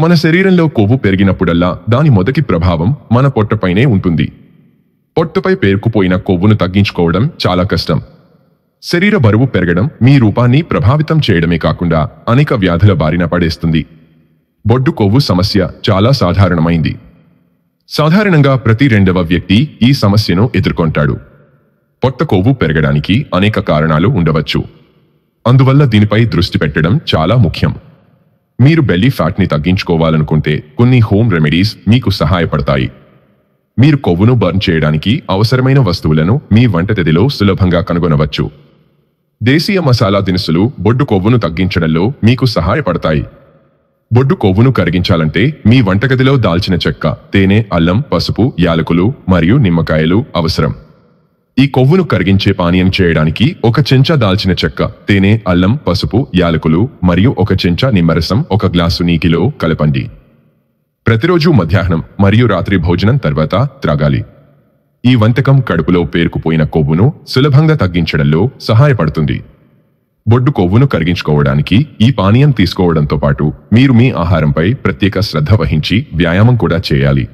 మన శరీరంలో కొవ్వు పెరిగినప్పుడల్లా దాని మొదటి ప్రభావం మన పొట్టపైనే ఉంటుంది. పొట్టపై పేరుకుపోయిన కొవ్వును తగ్గించుకోవడం చాలా కష్టం. శరీర బరువు పెరగడం మీ రూపాన్ని ప్రభావితం చేయడమే కాకుండా అనేక వ్యాధుల బారిన పడేస్తుంది. బొడ్డు కొవ్వు సమస్య చాలా సాధారణమైంది. సాధారణంగా ప్రతి రెండవ వ్యక్తి ఈ సమస్యను ఎదుర్కొంటాడు. పొట్ట కొవ్వు పెరగడానికి అనేక కారణాలు ఉండవచ్చు. అందువల్ల దీనిపై దృష్టి పెట్టడం చాలా ముఖ్యం. మీరు బెల్లీ ఫ్యాట్ని తగ్గించుకోవాలనుకుంటే కొన్ని హోమ్ రెమెడీస్ మీకు సహాయపడతాయి. మీరు కొవ్వును బర్న్ చేయడానికి అవసరమైన వస్తువులను మీ వంటగదిలో సులభంగా కనుగొనవచ్చు. దేశీయ మసాలా దినుసులు బొడ్డు కొవ్వును తగ్గించడంలో మీకు సహాయపడతాయి. బొడ్డు కొవ్వును కరిగించాలంటే మీ వంటగదిలో దాల్చిన చెక్క, తేనె, అల్లం, పసుపు, యాలకులు మరియు నిమ్మకాయలు అవసరం. ఈ కొవ్వును కరిగించే పానీయం చేయడానికి 1 చెంచా దాల్చిన చెక్క, తేనె, అల్లం, పసుపు, యాలకులు మరియు 1 చెంచా నిమ్మరసం 1 గ్లాసు నీటిలో కలపండి. ప్రతిరోజు మధ్యాహ్నం మరియు రాత్రి భోజనం తర్వాత త్రాగాలి. ఈ వంటకం కడుపులో పేరుకుపోయిన కొవ్వును సులభంగా తగ్గించడంలో సహాయపడుతుంది. బొడ్డు కొవ్వును కరిగించుకోవడానికి ఈ పానీయం తీసుకోవడంతో పాటు మీరు మీ ఆహారంపై ప్రత్యేక శ్రద్ధ వహించి వ్యాయామం కూడా చేయాలి.